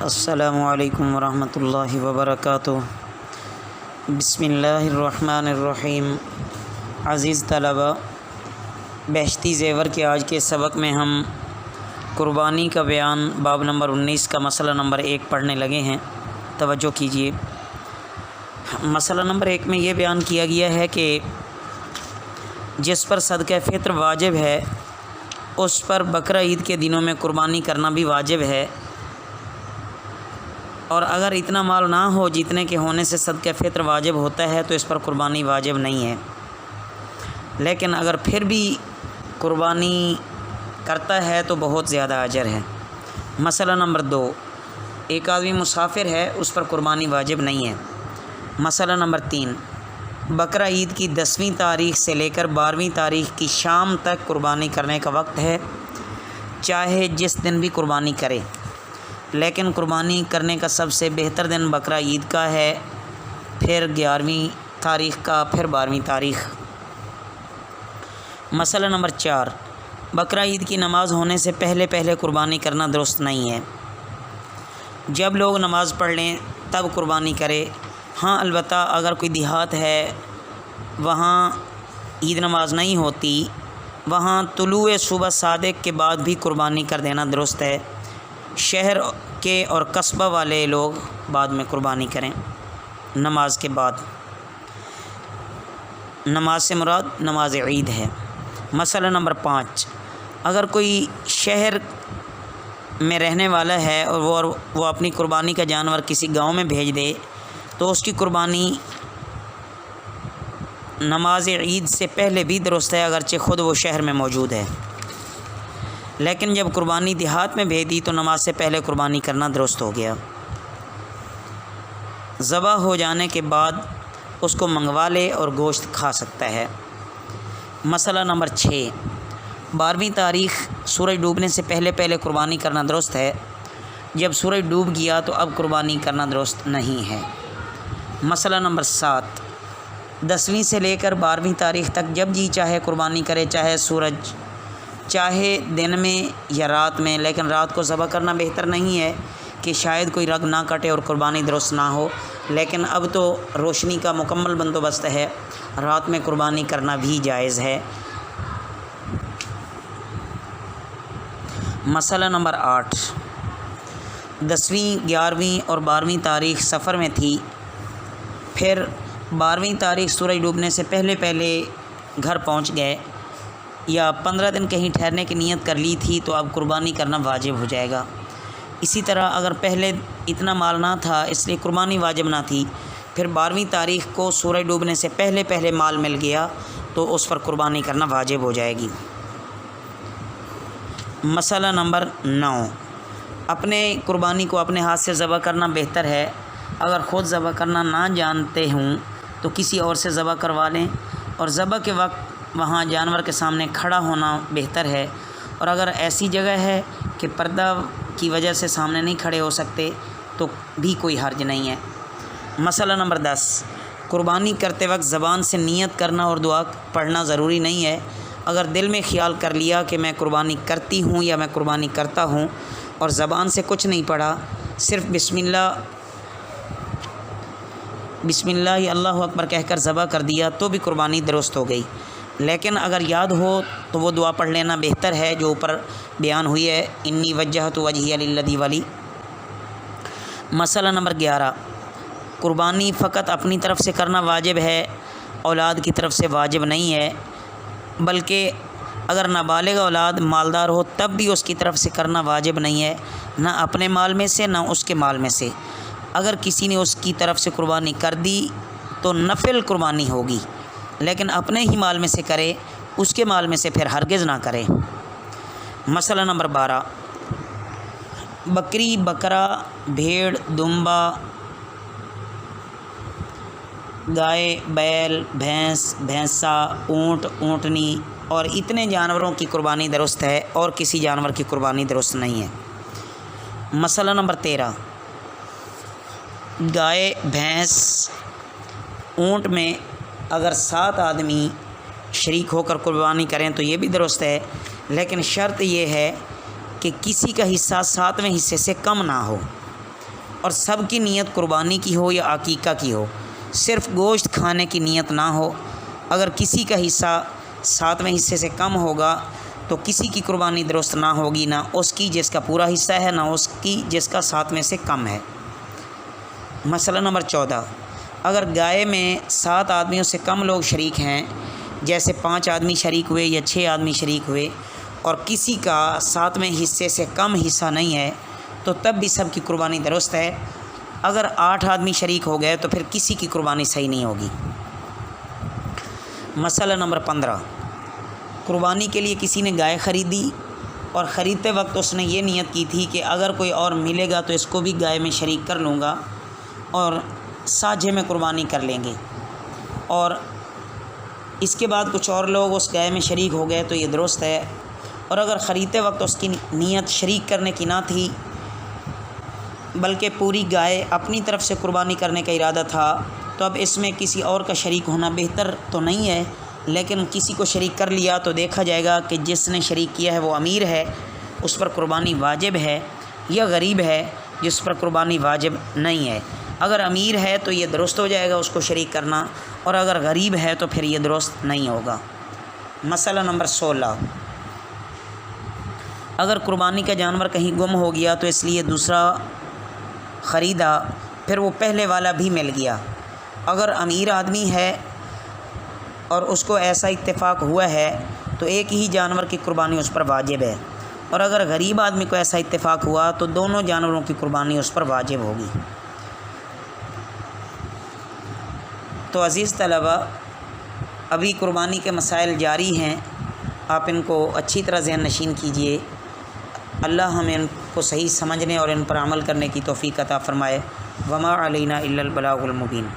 السلام علیکم ورحمۃ اللہ وبرکاتہ۔ بسم اللہ الرحمن الرحیم۔ عزیز طلبہ، بہشتی زیور کے آج کے سبق میں ہم قربانی کا بیان باب نمبر 19 کا مسئلہ نمبر 1 پڑھنے لگے ہیں۔ توجہ کیجیے۔ مسئلہ نمبر 1 میں یہ بیان کیا گیا ہے کہ جس پر صدقہ فطر واجب ہے اس پر بقرہ عید کے دنوں میں قربانی کرنا بھی واجب ہے، اور اگر اتنا مال نہ ہو جتنے کے ہونے سے صدقہ فطر واجب ہوتا ہے تو اس پر قربانی واجب نہیں ہے، لیکن اگر پھر بھی قربانی کرتا ہے تو بہت زیادہ اجر ہے۔ مسئلہ نمبر 2، ایک آدمی مسافر ہے، اس پر قربانی واجب نہیں ہے۔ مسئلہ نمبر 3، بقرہ عید کی 10ویں تاریخ سے لے کر 12ویں تاریخ کی شام تک قربانی کرنے کا وقت ہے، چاہے جس دن بھی قربانی کرے، لیکن قربانی کرنے کا سب سے بہتر دن بقرہ عید کا ہے، پھر 11ویں تاریخ کا، پھر 12ویں تاریخ۔ مسئلہ نمبر 4، بقرہ عید کی نماز ہونے سے پہلے قربانی کرنا درست نہیں ہے۔ جب لوگ نماز پڑھ لیں تب قربانی کرے۔ ہاں، البتہ اگر کوئی دیہات ہے وہاں عید نماز نہیں ہوتی، وہاں طلوع صبح صادق کے بعد بھی قربانی کر دینا درست ہے۔ شہر کے اور قصبہ والے لوگ بعد میں قربانی کریں، نماز کے بعد۔ نماز سے مراد نماز عید ہے۔ مسئلہ نمبر 5، اگر کوئی شہر میں رہنے والا ہے اور وہ اپنی قربانی کا جانور کسی گاؤں میں بھیج دے تو اس کی قربانی نماز عید سے پہلے بھی درست ہے، اگرچہ خود وہ شہر میں موجود ہے، لیکن جب قربانی دیہات میں بھیج دی تو نماز سے پہلے قربانی کرنا درست ہو گیا۔ ذبح ہو جانے کے بعد اس کو منگوا لے اور گوشت کھا سکتا ہے۔ مسئلہ نمبر 6، 12ویں تاریخ سورج ڈوبنے سے پہلے قربانی کرنا درست ہے، جب سورج ڈوب گیا تو اب قربانی کرنا درست نہیں ہے۔ مسئلہ نمبر 7، 10ویں سے لے کر 12ویں تاریخ تک جب جی چاہے قربانی کرے، چاہے دن میں یا رات میں، لیکن رات کو ذبح کرنا بہتر نہیں ہے کہ شاید کوئی رگ نہ کٹے اور قربانی درست نہ ہو، لیکن اب تو روشنی کا مکمل بندوبست ہے، رات میں قربانی کرنا بھی جائز ہے۔ مسئلہ نمبر 8، 10ویں، 11ویں اور 12ویں تاریخ سفر میں تھی، پھر 12ویں تاریخ سورج ڈوبنے سے پہلے گھر پہنچ گئے، یا 15 دن کہیں ٹھہرنے کی نیت کر لی تھی تو اب قربانی کرنا واجب ہو جائے گا۔ اسی طرح اگر پہلے اتنا مال نہ تھا اس لیے قربانی واجب نہ تھی، پھر 12ویں تاریخ کو سورج ڈوبنے سے پہلے مال مل گیا تو اس پر قربانی کرنا واجب ہو جائے گی۔ مسئلہ نمبر 9، اپنے قربانی کو اپنے ہاتھ سے ذبح کرنا بہتر ہے۔ اگر خود ذبح کرنا نہ جانتے ہوں تو کسی اور سے ذبح کروا لیں، اور ذبح کے وقت وہاں جانور کے سامنے کھڑا ہونا بہتر ہے، اور اگر ایسی جگہ ہے کہ پردہ کی وجہ سے سامنے نہیں کھڑے ہو سکتے تو بھی کوئی حرج نہیں ہے۔ مسئلہ نمبر 10، قربانی کرتے وقت زبان سے نیت کرنا اور دعا پڑھنا ضروری نہیں ہے۔ اگر دل میں خیال کر لیا کہ میں قربانی کرتی ہوں یا میں قربانی کرتا ہوں اور زبان سے کچھ نہیں پڑھا، صرف بسم اللہ اللہ اکبر کہہ کر ذبح کر دیا تو بھی قربانی درست ہو گئی، لیکن اگر یاد ہو تو وہ دعا پڑھ لینا بہتر ہے جو اوپر بیان ہوئی ہے، انی وجہت وجہی للذی ولی۔ مسئلہ نمبر 11، قربانی فقط اپنی طرف سے کرنا واجب ہے، اولاد کی طرف سے واجب نہیں ہے، بلکہ اگر نابالغ اولاد مالدار ہو تب بھی اس کی طرف سے کرنا واجب نہیں ہے، نہ اپنے مال میں سے نہ اس کے مال میں سے۔ اگر کسی نے اس کی طرف سے قربانی کر دی تو نفل قربانی ہوگی، لیکن اپنے ہی مال میں سے کرے، اس کے مال میں سے پھر ہرگز نہ کرے۔ مسئلہ نمبر 12، بکری، بکرا، بھیڑ، دمبا، گائے، بیل، بھینس، بھینسا، اونٹ، اونٹنی اور اتنے جانوروں کی قربانی درست ہے، اور کسی جانور کی قربانی درست نہیں ہے۔ مسئلہ نمبر 13، گائے، بھینس، اونٹ میں اگر 7 آدمی شریک ہو کر قربانی کریں تو یہ بھی درست ہے، لیکن شرط یہ ہے کہ کسی کا حصہ 7ویں حصے سے کم نہ ہو۔ اور سب کی نیت قربانی کی ہو یا عقیقہ کی ہو، صرف گوشت کھانے کی نیت نہ ہو۔ اگر کسی کا حصہ 7ویں حصے سے کم ہوگا تو کسی کی قربانی درست نہ ہوگی، نہ اس کی جس کا پورا حصہ ہے، نہ اس کی جس کا 7 میں سے کم ہے۔ مسئلہ نمبر 14، اگر گائے میں 7 آدمیوں سے کم لوگ شریک ہیں، جیسے 5 آدمی شریک ہوئے یا 6 آدمی شریک ہوئے، اور کسی کا 7ویں حصے سے کم حصہ نہیں ہے تو تب بھی سب کی قربانی درست ہے۔ اگر 8 آدمی شریک ہو گئے تو پھر کسی کی قربانی صحیح نہیں ہوگی۔ مسئلہ نمبر 15، قربانی کے لیے کسی نے گائے خریدی اور خریدتے وقت اس نے یہ نیت کی تھی کہ اگر کوئی اور ملے گا تو اس کو بھی گائے میں شریک کر لوں گا اور ساجھے میں قربانی کر لیں گے، اور اس کے بعد کچھ اور لوگ اس گائے میں شریک ہو گئے تو یہ درست ہے۔ اور اگر خریدتے وقت اس کی نیت شریک کرنے کی نہ تھی بلکہ پوری گائے اپنی طرف سے قربانی کرنے کا ارادہ تھا تو اب اس میں کسی اور کا شریک ہونا بہتر تو نہیں ہے، لیکن کسی کو شریک کر لیا تو دیکھا جائے گا کہ جس نے شریک کیا ہے وہ امیر ہے، اس پر قربانی واجب ہے، یا غریب ہے جس پر قربانی واجب نہیں ہے۔ اگر امیر ہے تو یہ درست ہو جائے گا اس کو شریک کرنا، اور اگر غریب ہے تو پھر یہ درست نہیں ہوگا۔ مسئلہ نمبر 16، اگر قربانی کا جانور کہیں گم ہو گیا تو اس لیے دوسرا خریدا، پھر وہ پہلے والا بھی مل گیا۔ اگر امیر آدمی ہے اور اس کو ایسا اتفاق ہوا ہے تو ایک ہی جانور کی قربانی اس پر واجب ہے، اور اگر غریب آدمی کو ایسا اتفاق ہوا تو دونوں جانوروں کی قربانی اس پر واجب ہوگی۔ تو عزیز طلبہ، ابھی قربانی کے مسائل جاری ہیں، آپ ان کو اچھی طرح ذہن نشین کیجئے۔ اللہ ہمیں ان کو صحیح سمجھنے اور ان پر عمل کرنے کی توفیق عطا فرمائے۔ وما علینا الا البلاغ المبین۔